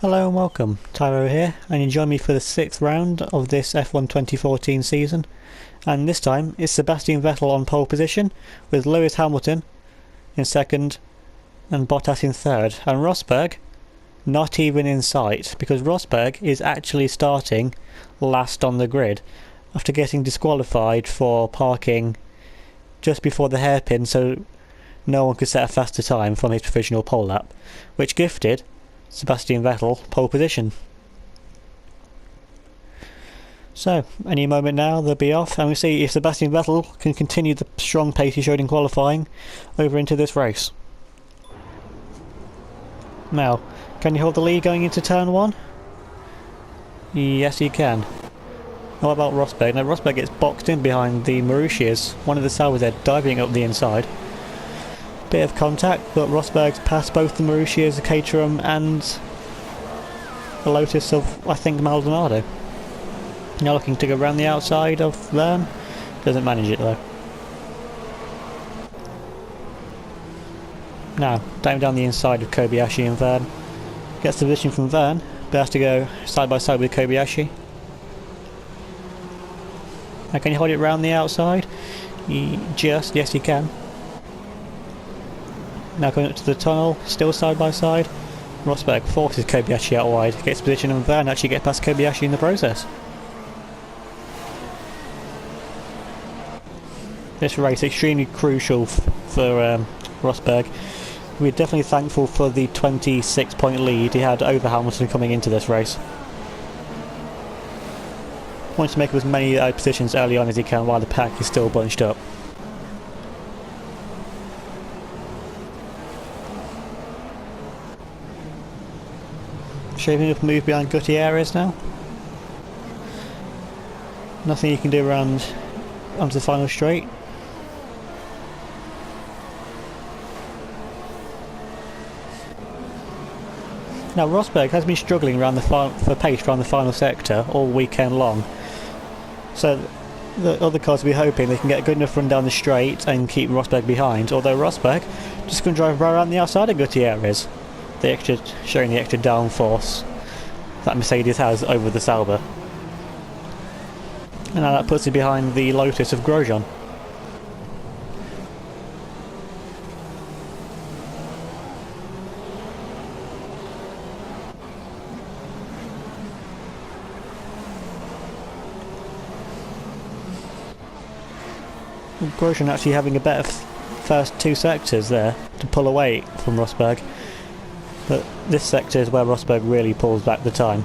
Hello and welcome, TiroweE here, and you join me for the 6th round of this F1 2014 season. And this time it's Sebastian Vettel on pole position, with Lewis Hamilton in second and Bottas in third, and Rosberg not even in sight, because Rosberg is actually starting last on the grid after getting disqualified for parking just before the hairpin so no one could set a faster time from his provisional pole lap, which gifted Sebastian Vettel pole position. So, any moment now they'll be off, and we'll see if Sebastian Vettel can continue the strong pace he showed in qualifying over into this race. Now, can you hold the lead going into turn 1? Yes, you can. What about Rosberg? Now, Rosberg gets boxed in behind the Marussias, one of the Sauers there diving up the inside. Bit of contact, but Rosberg's passed both the Marussias, the Caterham and the Lotus of, I think, Maldonado. Now looking to go around the outside of Verne. Doesn't manage it though. Now, down the inside of Kobayashi and Verne. Gets the position from Verne, but has to go side by side with Kobayashi. Now can you hold it round the outside? Yes you can. Now going up to the tunnel, still side by side. Rosberg forces Kobayashi out wide, gets position, and Verne actually gets past Kobayashi in the process. This race extremely crucial for Rosberg. We're definitely thankful for the 26-point lead he had over Hamilton coming into this race. Wants to make up as many positions early on as he can while the pack is still bunched up. Shaving up a move behind Gutierrez now. Nothing you can do around onto the final straight. Now Rosberg has been struggling around for pace around the final sector all weekend long, so the other cars will be hoping they can get a good enough run down the straight and keep Rosberg behind, although Rosberg just going to drive right around the outside of Gutierrez, showing the extra downforce that Mercedes has over the Sauber. And now that puts it behind the Lotus of Grosjean. Grosjean actually having a better first two sectors there to pull away from Rosberg, but this sector is where Rosberg really pulls back the time.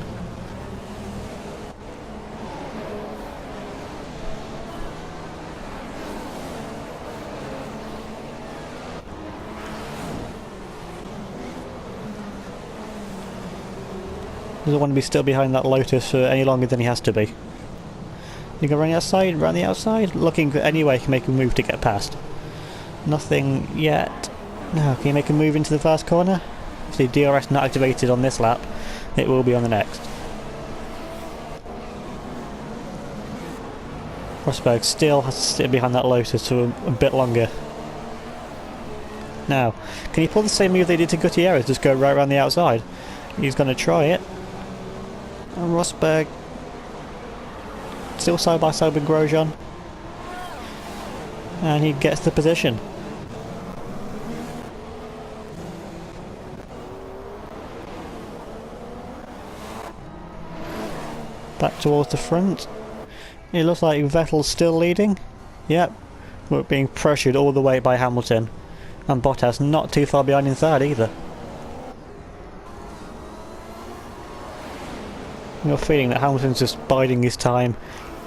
Doesn't want to be still behind that Lotus for any longer than he has to be. You can run outside, round the outside, looking for any way he can make a move to get past. Nothing yet. Now, can you make a move into the first corner? If the DRS not activated on this lap, it will be on the next. Rosberg still has to sit behind that Lotus for a bit longer. Now, can he pull the same move they did to Gutierrez, just go right around the outside? He's going to try it. And Rosberg still side by side with Grosjean, and he gets the position. Back towards the front. It looks like Vettel's still leading. Yep, we're being pressured all the way by Hamilton, and Bottas not too far behind in third either. You're feeling that Hamilton's just biding his time,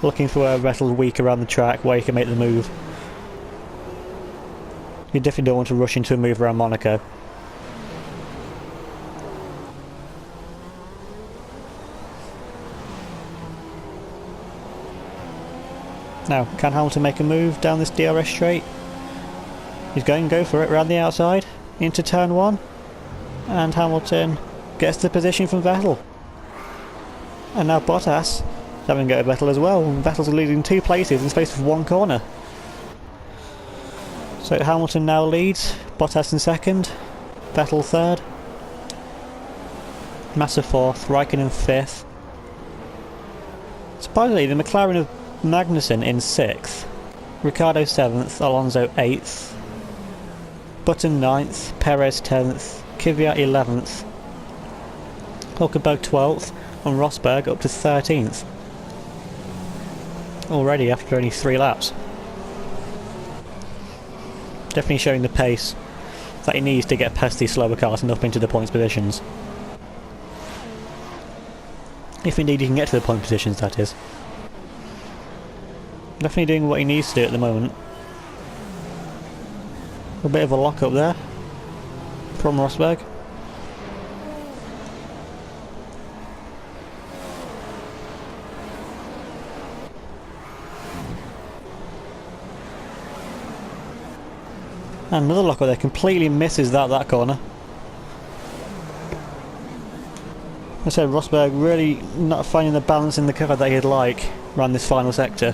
looking for where Vettel's weak around the track, where he can make the move. You definitely don't want to rush into a move around Monaco. Now, can Hamilton make a move down this DRS straight? He's going to go for it, around the outside, into turn 1, and Hamilton gets the position from Vettel. And now Bottas is having a go at Vettel as well, and Vettel's losing 2 places in the space of 1 corner. So Hamilton now leads, Bottas in second, Vettel third. Massa 4th, Raikkonen 5th. Surprisingly, the McLaren of Magnussen in 6th, Ricciardo 7th, Alonso 8th, Button 9th, Perez 10th, Kvyat 11th, Hulkenberg 12th, and Rosberg up to 13th. Already after only 3 laps. Definitely showing the pace that he needs to get past these slower cars and up into the points positions. If indeed he can get to the point positions, that is. Definitely doing what he needs to do at the moment. A bit of a lock up there from Rosberg. And another lock up there, completely misses that corner. I said Rosberg really not finding the balance in the car that he'd like around this final sector.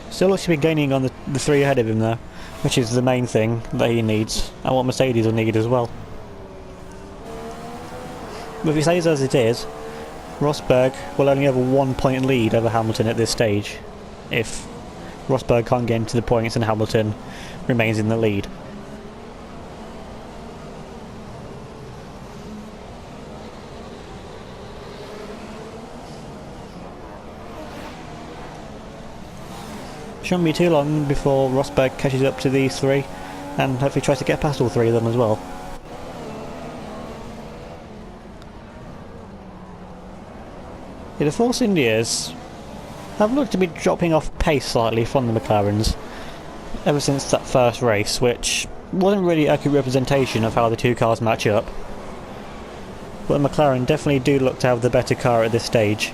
Still looks to be gaining on the 3 ahead of him there, which is the main thing that he needs, and what Mercedes will need as well. But if he stays as it is, Rosberg will only have a 1-point lead over Hamilton at this stage, if Rosberg can't get into the points and Hamilton remains in the lead. Shouldn't be too long before Rosberg catches up to these 3 and hopefully tries to get past all 3 of them as well. Yeah, the Force Indias have looked to be dropping off pace slightly from the McLarens ever since that first race, which wasn't really an accurate representation of how the 2 cars match up. But the McLaren definitely do look to have the better car at this stage.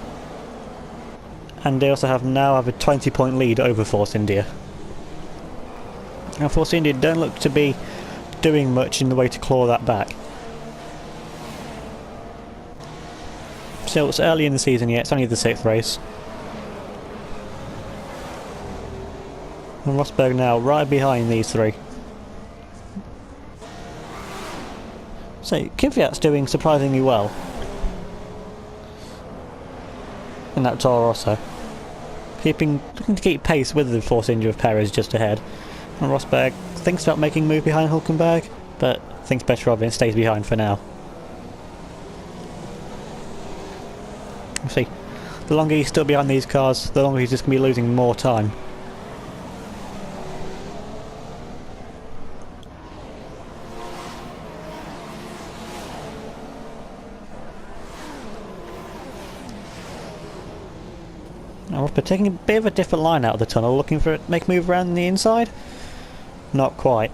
And they also now have a 20-point lead over Force India. Now Force India don't look to be doing much in the way to claw that back. Still, it's early in the season yet, it's only the 6th race. And Rosberg now right behind these 3. So Kvyat's doing surprisingly well in that Toro Rosso. Looking to keep pace with the Force India of Perez just ahead. And Rosberg thinks about making a move behind Hulkenberg, but thinks better of it and stays behind for now. See, the longer he's still behind these cars, the longer he's just going to be losing more time. Now Rosberg taking a bit of a different line out of the tunnel, looking for it, make a move around the inside. Not quite.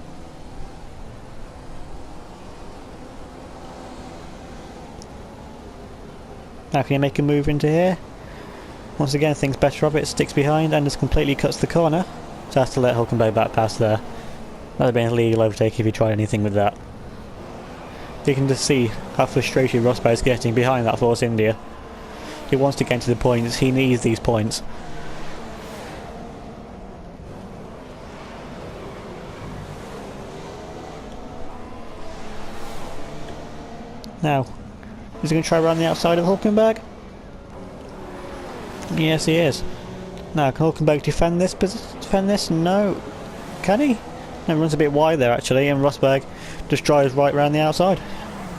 Now can he make a move into here? Once again thinks better of it, sticks behind and just completely cuts the corner. So has to let Hulkenberg back past there. That would have been a legal overtake if he tried anything with that. You can just see how frustrated Rosberg is getting behind that Force India. He wants to get to the points, he needs these points. Now, is he going to try around the outside of Hulkenberg? Yes, he is. Now, can Hulkenberg defend this? No. Can he? No, runs a bit wide there actually, and Rosberg just drives right around the outside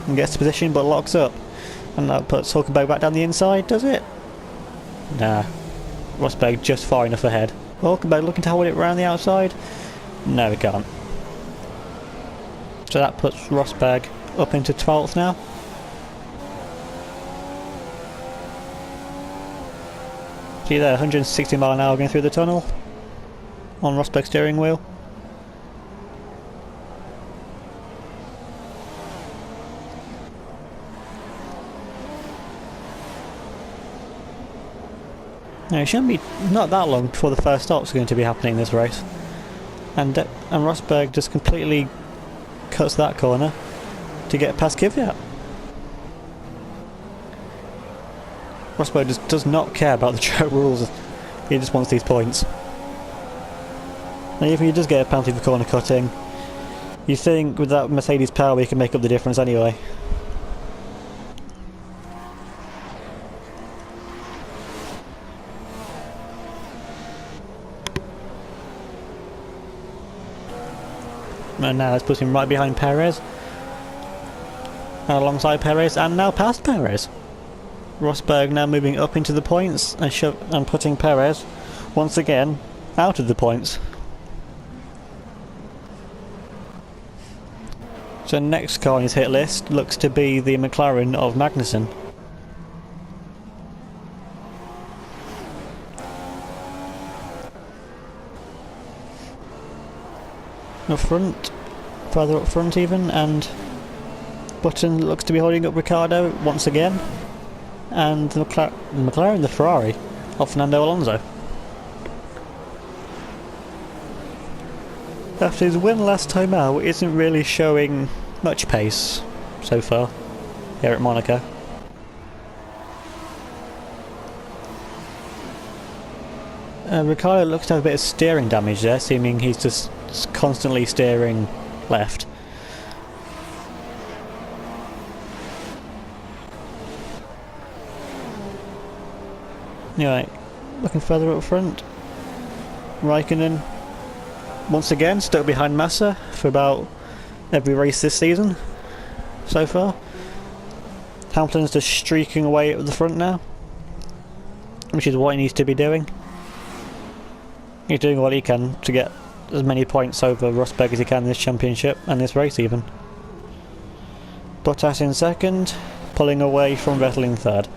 and gets the position but locks up. And that puts Hulkenberg back down the inside, does it? Nah. Rosberg just far enough ahead. Hulkenberg looking to hold it around the outside? No, he can't. So that puts Rosberg up into 12th now. See there, 160 mile an hour going through the tunnel on Rosberg's steering wheel. Now it shouldn't be not that long before the first stop's going to be happening in this race. And Rosberg just completely cuts that corner to get past Kvyat. Rosberg just does not care about the track rules. He just wants these points. And even if he does get a penalty for corner cutting, you think with that Mercedes power he can make up the difference anyway. And now let's put him right behind Perez. Alongside Perez and now past Perez. Rosberg now moving up into the points and putting Perez once again out of the points. So next car on his hit list looks to be the McLaren of Magnussen. Up front, further up front even, and Button looks to be holding up Ricciardo once again, and the McLaren, the Ferrari of Fernando Alonso. After his win last time out, isn't really showing much pace so far here at Monaco. Ricciardo looks to have a bit of steering damage there, seeming he's just constantly steering left. Anyway, looking further up front, Raikkonen once again stuck behind Massa for about every race this season so far. Hamilton's just streaking away at the front now, which is what he needs to be doing. He's doing what he can to get as many points over Rosberg as he can in this championship and this race even. Bottas in second, pulling away from Vettel in third.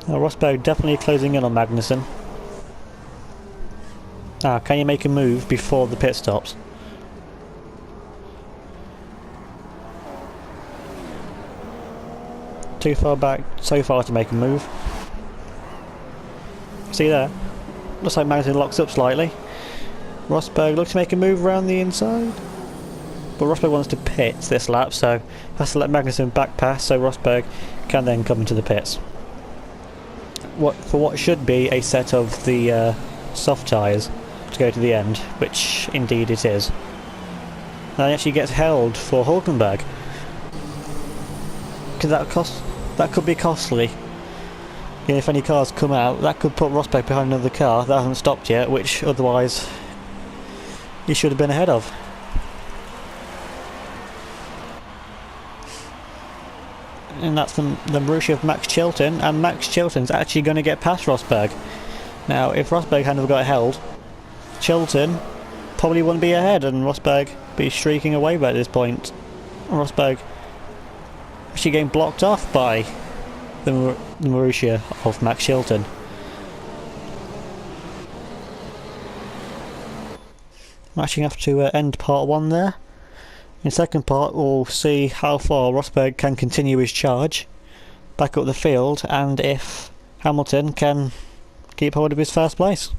Now Rosberg definitely closing in on Magnussen. Can you make a move before the pit stops? Too far back so far to make a move. See there? Looks like Magnussen locks up slightly. Rosberg looks to make a move around the inside. But Rosberg wants to pit this lap, so has to let Magnussen back pass so Rosberg can then come into the pits. For what should be a set of the soft tyres to go to the end, which indeed it is. And he actually gets held for Hulkenberg. Because that could be costly. And if any cars come out, that could put Rosberg behind another car that hasn't stopped yet, which otherwise he should have been ahead of. And that's the Marussia of Max Chilton, and Max Chilton's actually going to get past Rosberg. Now, if Rosberg hadn't have got held, Chilton probably wouldn't be ahead, and Rosberg be streaking away by this point. Rosberg actually getting blocked off by the Marussia of Max Chilton. I'm actually going to have to end part one there. In the second part we'll see how far Rosberg can continue his charge back up the field and if Hamilton can keep hold of his first place.